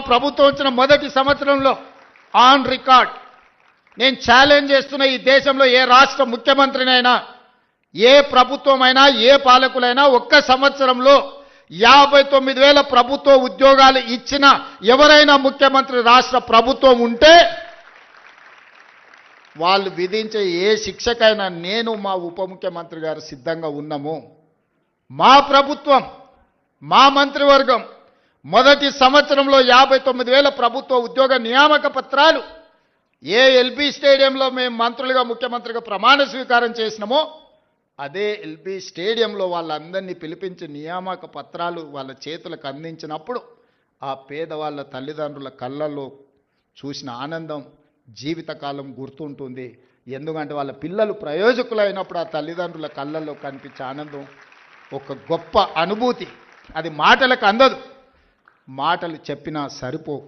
ప్రభుత్వం వచ్చిన మొదటి సంవత్సరంలో ఆన్ రికార్డ్ నేను ఛాలెంజ్ చేస్తున్న ఈ దేశంలో ఏ రాష్ట్ర ముఖ్యమంత్రినైనా ఏ ప్రభుత్వమైనా ఏ పాలకులైనా ఒక్క సంవత్సరంలో 59,000 ప్రభుత్వ ఉద్యోగాలు ఇచ్చిన ఎవరైనా ముఖ్యమంత్రి రాష్ట్ర ప్రభుత్వం ఉంటే వాళ్ళు విధించే ఏ శిక్షకైనా నేను మా ఉప ముఖ్యమంత్రి గారు సిద్ధంగా ఉన్నాము. మా ప్రభుత్వం మా మంత్రివర్గం మొదటి సంవత్సరంలో 59,000 ప్రభుత్వ ఉద్యోగ నియామక పత్రాలు ఏ ఎల్బీ స్టేడియంలో మేము మంత్రులుగా ముఖ్యమంత్రిగా ప్రమాణ స్వీకారం చేసినామో అదే ఎల్బీ స్టేడియంలో వాళ్ళందరినీ పిలిపించి నియామక పత్రాలు వాళ్ళ చేతులకు అందించినప్పుడు ఆ పేదవాళ్ళ తల్లిదండ్రుల కళ్ళల్లో చూసిన ఆనందం జీవితకాలం గుర్తుంటుంది. ఎందుకంటే వాళ్ళ పిల్లలు ప్రయోజకులైనప్పుడు ఆ తల్లిదండ్రుల కళ్ళల్లో కనిపించే ఆనందం ఒక గొప్ప అనుభూతి. అది మాటలకు అందదు, మాటలు చెప్పినా సరిపోవు.